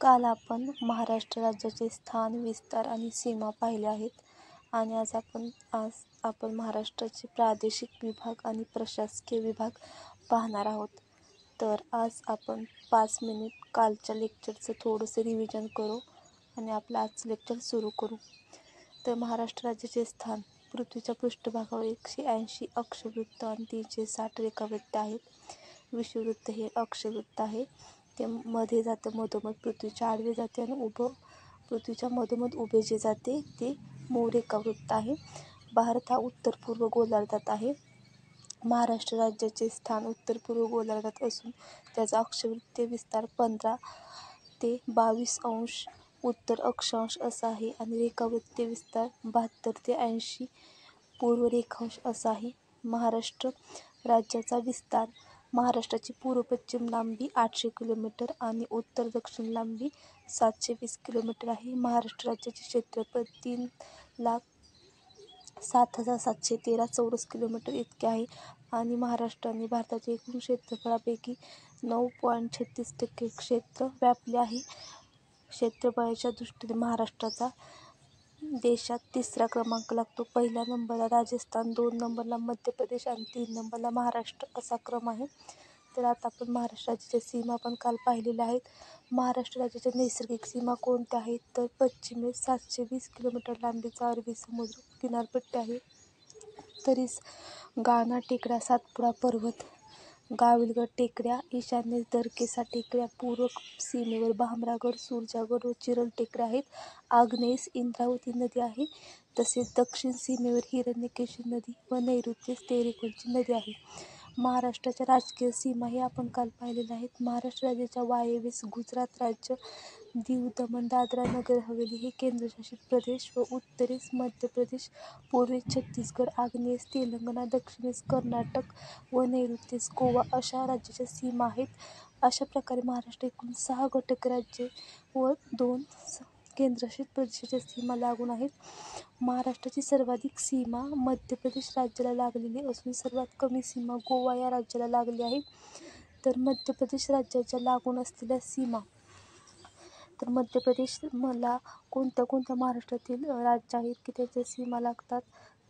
काल आपण महाराष्ट्र राज्याचे स्थान, विस्तार आणि सीमा पाहिल्या आहेत आणि आज आपण महाराष्ट्राचे प्रादेशिक विभाग आणि प्रशासकीय विभाग पाहणार आहोत. तर आज आपण 5 मिनिट कालच्या लेक्चरचं थोडंसं रिव्हिजन करू आणि आपलं आजचं लेक्चर सुरू करू. तर महाराष्ट्र राज्याचे स्थान, पृथ्वीच्या पृष्ठभागावर 180 अक्षवृत्त आणि 360 रेखावृत्त आहेत. विषुववृत्त हे अक्षवृत्त आहे, ते मध्ये जातं, मधोमध पृथ्वीच्या आडवे जाते आणि पृथ्वीच्या मधोमध उभे जे जाते ते रेखावृत्त आहे. भारत हा उत्तर पूर्व गोलार्धात आहे. महाराष्ट्र राज्याचे स्थान उत्तर पूर्व गोलार्धात असून त्याचा अक्षवृत्तीय विस्तार 15 ते 22 अंश उत्तर अक्षांश असा आहे आणि रेखावृत्तीय विस्तार 72 ते 80 पूर्व रेखांश असा आहे. महाराष्ट्र राज्याचा विस्तार, महाराष्ट्राची पूर्व-पश्चिम लांबी 800 किलोमीटर आणि उत्तर-दक्षिण लांबी 720 किलोमीटर आहे. महाराष्ट्र राज्याचे क्षेत्रफळ 3,07,713 चौरस किलोमीटर इतके आहे आणि महाराष्ट्राने भारताच्या एकूण क्षेत्रफळापैकी 9.36% क्षेत्र व्यापले आहे. क्षेत्रफळाच्या दृष्टीने महाराष्ट्राचा देशात 3रा क्रमांक लागतो. पहिल्या नंबरला राजस्थान, 2 नंबरला मध्य प्रदेश आणि 3 नंबरला महाराष्ट्र असा क्रम आहे. तर आता आपण महाराष्ट्र राज्याच्या सीमा पण काल पाहिलेल्या आहेत. महाराष्ट्र राज्याच्या नैसर्गिक सीमा कोणत्या आहेत? तर पश्चिमेस 720 किलोमीटर लांबीचा अरबी समुद्र किनारपट्टी आहे. उत्तरेस गाळा टेकड्या, सातपुडा पर्वत, गाविलगड टेकड्या, ईशान्येस दरकेसा टेकड्या, पूर्व सीमेवर भामरागड, सुरजागड व चिरल टेकड्या आहेत. आग्नेयेस इंद्रावती नदी आहे. तसेच दक्षिण सीमेवर हिरण्यकेशी नदी व नैऋत्येस तेरेखोलची नदी आहे. महाराष्ट्राच्या राजकीय सीमा हे आपण काल पाहिलेल्या आहेत. महाराष्ट्र राज्याच्या वायव्येस गुजरात राज्य, दीव, दमण, दादरा, नगर हवेली हे केंद्रशासित प्रदेश व उत्तरेस मध्य प्रदेश, पूर्वेस छत्तीसगड, आग्नेयेस तेलंगणा, दक्षिणेस कर्नाटक व नैऋत्येस गोवा अशा राज्याच्या सीमा आहेत. अशा प्रकारे महाराष्ट्र एकूण 6 घटक राज्ये व 2 केंद्रशासित प्रदेशाच्या सीमा लागून आहेत. महाराष्ट्राची सर्वाधिक सीमा मध्य प्रदेश राज्याला लागलेली असून सर्वात कमी सीमा गोवा या राज्याला लागली आहे. तर मध्य प्रदेश राज्याच्या लागून असलेल्या सीमा, तर मध्य प्रदेशला कोणत्या महाराष्ट्रातील राज्य आहेत की त्याच्या सीमा लागतात?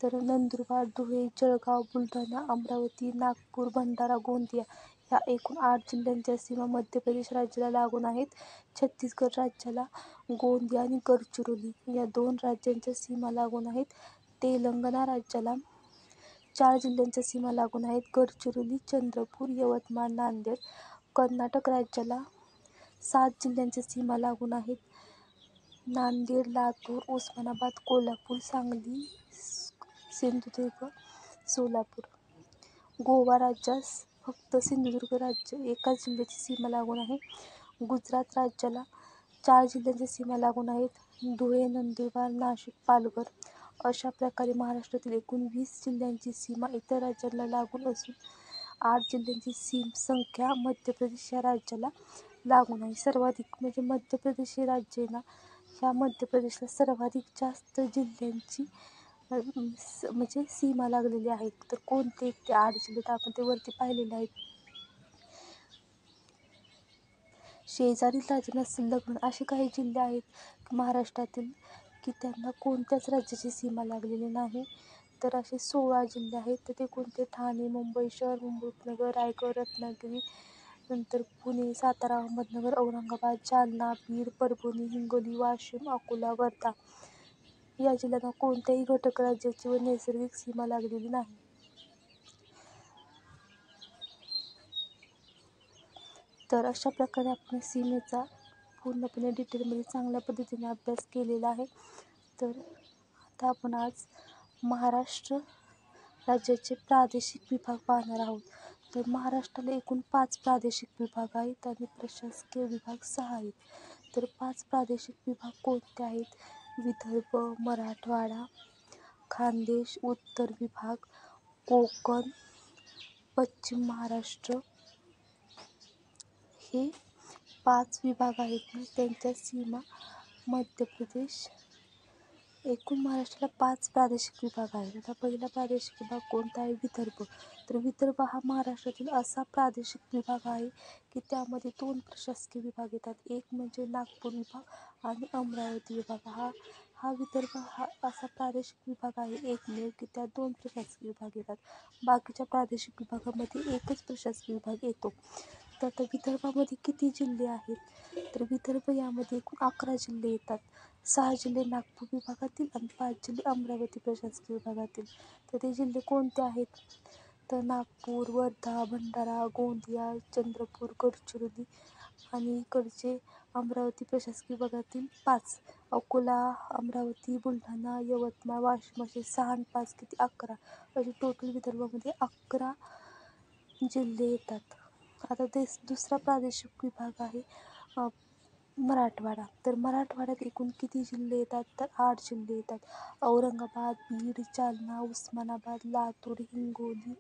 तर नंदुरबार, धुळे, जळगाव, बुलढाणा, अमरावती, नागपूर, भंडारा, गोंदिया या एकूण 8 जिल्ह्यांच्या सीमा मध्य प्रदेश राज्याला लागून आहेत. छत्तीसगड राज्याला गोंदिया आणि गडचिरोली या 2 राज्यांच्या सीमा लागून आहेत. तेलंगणा राज्याला 4 जिल्ह्यांच्या सीमा लागून आहेत. गडचिरोली, चंद्रपूर, यवतमाळ, नांदेड. कर्नाटक राज्याला 7 जिल्ह्यांच्या सीमा लागून आहेत. नांदेड, लातूर, उस्मानाबाद, कोल्हापूर, सांगली, सिंधुदुर्ग, सोलापूर. गोवा राज्यास फक्त सिंधुदुर्ग राज्य एकाच जिल्ह्याची सीमा लागून आहे. गुजरात राज्याला 4 जिल्ह्यांच्या सीमा लागून आहेत. धुळे, नंदुरबार, नाशिक, पालघर. अशा प्रकारे महाराष्ट्रातील एकूण 20 जिल्ह्यांची सीमा इतर राज्यांना लागून असून 8 जिल्ह्यांची संख्या मध्य प्रदेश या राज्याला लागून आहे. सर्वाधिक म्हणजे मध्य प्रदेश हे राज्य आहे ना, ह्या मध्य प्रदेशला सर्वाधिक जास्त जिल्ह्यांची म्हणजे सीमा लागलेली आहेत. तर कोणते ते 8 जिल्हे तर आपण ते वरती पाहिलेले आहेत. शेजारील राज्यांना संलग्न असे काही जिल्हे आहेत महाराष्ट्रातील की त्यांना कोणत्याच राज्याची सीमा लागलेली नाही. तर असे 16 जिल्हे आहेत. तर ते कोणते? ठाणे, मुंबई शहर, मुंबई उपनगर, रायगड, रत्नागिरी, नंतर पुणे, सातारा, अहमदनगर, औरंगाबाद, जालना, बीड, परभणी, हिंगोली, वाशिम, अकोला, वर्धा या जिल्ह्यांना कोणत्याही घटक राज्याची व नैसर्गिक सीमा लागलेली नाही. तर अशा प्रकारे आपण सीमेचा पूर्णपणे डिटेलमध्ये चांगल्या पद्धतीने अभ्यास केलेला आहे. तर आता आपण आज महाराष्ट्र राज्याचे प्रादेशिक विभाग पाहणार आहोत. तर महाराष्ट्राला एकूण 5 प्रादेशिक विभाग आहेत आणि प्रशासकीय विभाग 6 आहेत. तर 5 प्रादेशिक विभाग कोणते आहेत? विदर्भ, मराठवाडा, खानदेश, उत्तर विभाग, कोकण, पश्चिम महाराष्ट्र हे 5 विभाग आहेत ना, त्यांच्या सीमा मध्य प्रदेश एकूण महाराष्ट्राला 5 प्रादेशिक विभाग आहेत. आता पहिला प्रादेशिक विभाग कोणता आहे? विदर्भ. तर विदर्भ हा महाराष्ट्रातील असा प्रादेशिक विभाग आहे की त्यामध्ये 2 प्रशासकीय विभाग येतात. एक म्हणजे नागपूर विभाग आणि अमरावती विभाग. हा विदर्भ हा असा प्रादेशिक विभाग आहे एकमेव की त्यात 2 प्रशासकीय विभाग येतात. बाकीच्या प्रादेशिक विभागामध्ये एकच प्रशासकीय विभाग येतो. तर आता विदर्भामध्ये किती जिल्हे आहेत? तर विदर्भ यामध्ये एकूण 11 जिल्हे येतात. 6 जिल्हे नागपूर विभागातील आणि 5 जिल्हे अमरावती प्रशासकीय विभागातील. तर ते जिल्हे कोणते आहेत? तर नागपूर, वर्धा, भंडारा, गोंदिया, चंद्रपूर, गडचिरोली आणि इकडचे अमरावती प्रशासकीय विभागातील 5 अकोला, अमरावती, बुलढाणा, यवतमाळ, वाशिम असे 6 आणि 5 किती 11 असे टोटल विदर्भामध्ये 11 जिल्हे येतात. आता दुसरा प्रादेशिक विभाग आहे मराठवाडा. तर मराठवाड्यात एकूण किती जिल्हे येतात? तर 8 जिल्हे येतात. औरंगाबाद, बीड, जालना, उस्मानाबाद, लातूर, हिंगोली,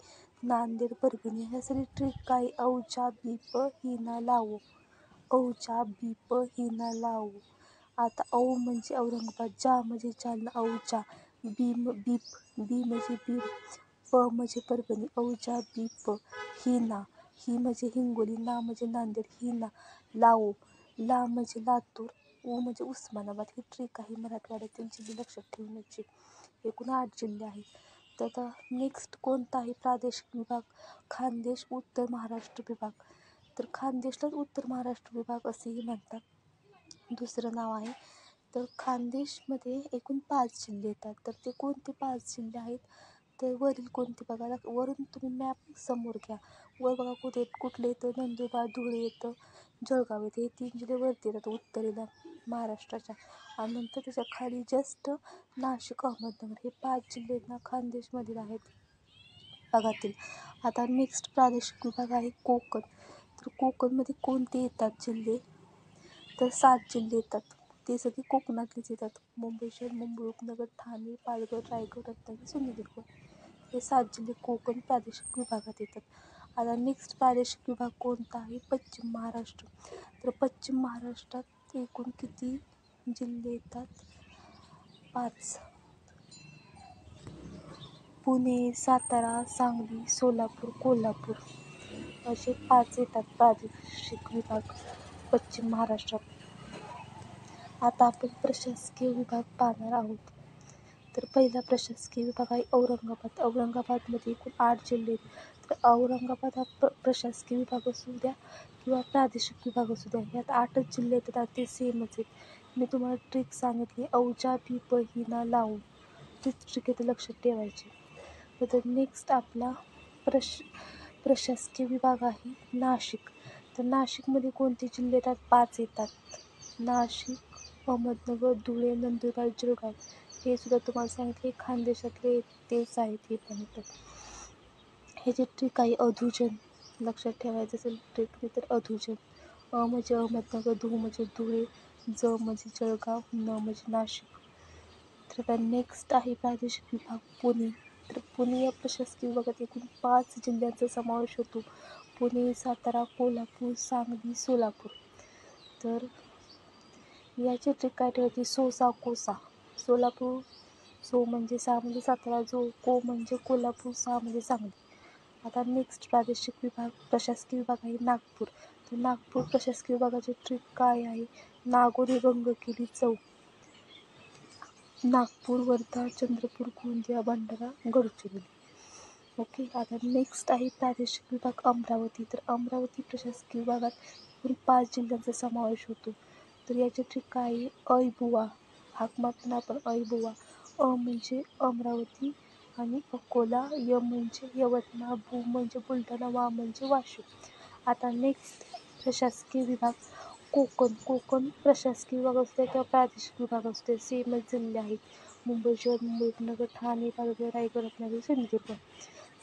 नांदेड, परभणी. ह्या सगळी ट्रिक काय? औजा, बीप, हिना, लावो. औजा, बीप, हिना, लावो. आता औ म्हणजे औरंगाबाद, जा म्हणजे जालना, औजा, बीप, बी म्हणजे बीड, प म्हणजे परभणी, औजा, बीप, हिना, ही म्हणजे हिंगोली, ना म्हणजे नांदेड, हिना, लावो, ला म्हणजे लातूर, उ म्हणजे उस्मानाबाद. ही ट्रिक आहे मराठवाड्यातील जिल्हे लक्षात ठेवण्याची. एकूण 8 जिल्हे आहेत. तर आता नेक्स्ट कोणता आहे प्रादेशिक विभाग? खानदेश उत्तर महाराष्ट्र विभाग. तर खानदेशलाच उत्तर महाराष्ट्र विभाग असेही म्हणतात. दुसरं नाव आहे. तर खानदेशमध्ये एकूण 5 जिल्हे येतात. तर ते कोणते 5 जिल्हे आहेत? तर वरील कोणते बघा. वरून तुम्ही मॅप समोर घ्या. वर बघा कुठले येतं? नंदुरबार, धुळे येतं, जळगाव येते. हे 3 जिल्हे वरती येतात उत्तरेला महाराष्ट्राच्या. आणि नंतर त्याच्या खाली जस्ट नाशिक, अहमदनगर हे 5 जिल्हे ना खानदेशमधील आहेत भागातील. आता नेक्स्ट प्रादेशिक विभाग आहे कोकण. तर कोकणमध्ये कोणते येतात जिल्हे? तर 7 जिल्हे येतात. ते सगळे कोकणातलेच येतात. मुंबई शहर, मुंबई उपनगर, ठाणे, पालघर, रायगड, रत्नागिरी, सिंधुदुर्ग हे 7 जिल्हे कोकण प्रादेशिक विभागात येतात. आता नेक्स्ट प्रादेशिक विभाग कोणता आहे? पश्चिम महाराष्ट्र. तर पश्चिम महाराष्ट्रात एकूण किती जिल्हे येतात? 5. पुणे, सातारा, सांगली, सोलापूर, कोल्हापूर असे 5 येतात प्रादेशिक विभाग पश्चिम महाराष्ट्रात. आता आपण प्रशासकीय विभाग पाहणार आहोत. तर पहिला प्रशासकीय विभाग आहे औरंगाबाद. औरंगाबादमध्ये एकूण 8 जिल्हे आहेत. तर औरंगाबाद हा प्रशासकीय विभाग असू द्या किंवा प्रादेशिक विभाग असू द्या, यात 8च जिल्हे येतात. ते सेमच आहेत. मी तुम्हाला ट्रिक सांगितली, औजा, बीप, हिना, लावू. तीच ट्रिक इथे लक्षात ठेवायची. तर नेक्स्ट आपला प्रशासकीय विभाग आहे नाशिक. तर नाशिकमध्ये कोणते जिल्हे येतात? 5 येतात. नाशिक, अहमदनगर, धुळे, नंदुरबार, जळगाव हे सुद्धा तुम्हाला सांगितले खानदेशातले तेच आहेत. हे पण येतात. हे जे ट्रिक आहे अधुजन लक्षात ठेवायचं असेल ट्रिकने तर अधुजन. अ म्हणजे अहमदनगर, धु म्हणजे धुळे, ज म्हणजे जळगाव, न म्हणजे नाशिक. तर नेक्स्ट आहे प्रादेशिक विभाग पुणे. तर पुणे या प्रशासकीय विभागात एकूण 5 जिल्ह्यांचा समावेश होतो. पुणे, सातारा, कोल्हापूर, सांगली, सोलापूर. तर याची ट्रिक काय ठेवायची? सो, सा, कोसा. सोलापूर सो म्हणजे 6 म्हणजे सातारा, जो को म्हणजे कोल्हापूर, 6 म्हणजे सांगली. आता नेक्स्ट प्रादेशिक विभाग प्रशासकीय विभाग आहे नागपूर. तर नागपूर प्रशासकीय विभागाची ट्रिक काय आहे? नागोरी रंग केली चव. नागपूर, वर्धा, चंद्रपूर, गोंदिया, भंडारा, गडचिरोली. ओके. आता नेक्स्ट आहे प्रादेशिक विभाग अमरावती. तर अमरावती प्रशासकीय विभागात एकूण 5 जिल्ह्यांचा समावेश होतो. तर याची ट्रिक काय आहे? ऐबुवा. हाक मारताना आपण ऐबुवा. अ म्हणजे अमरावती आणि अकोला, य म्हणजे यवतमाळ, भू म्हणजे बुलढाणा, वा म्हणजे वाशिम. आता नेक्स्ट प्रशासकीय विभाग कोकण. कोकण प्रशासकीय विभाग असते किंवा प्रादेशिक विभाग असते, सेमच जिल्हे आहेत. मुंबई शहर, मुंबई उपनगर, ठाणे, पालघर, रायगड, रत्नागिरी, सिंधुदुर्ग.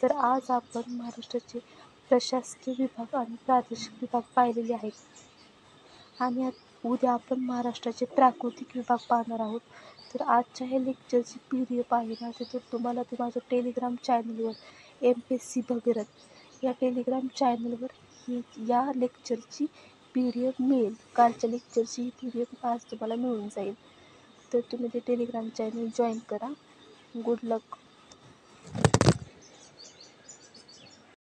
तर आज आपण महाराष्ट्राचे प्रशासकीय विभाग आणि प्रादेशिक विभाग पाहिलेले आहेत. आणि उद्या आपण महाराष्ट्राचे प्राकृतिक विभाग पाहणार आहोत. तर आजच्या ह्या लेक्चरची PDF आहे ना, ते तर तुम्हाला माझ्या टेलिग्राम चॅनलवर MPSC भगीरथ या टेलिग्राम चॅनलवर या लेक्चरची PDF मिळेल. कालच्या लेक्चरची PDF आज तुम्हाला मिळून जाईल. तर तुम्ही ते टेलिग्राम चॅनल जॉईन करा. गुड लक.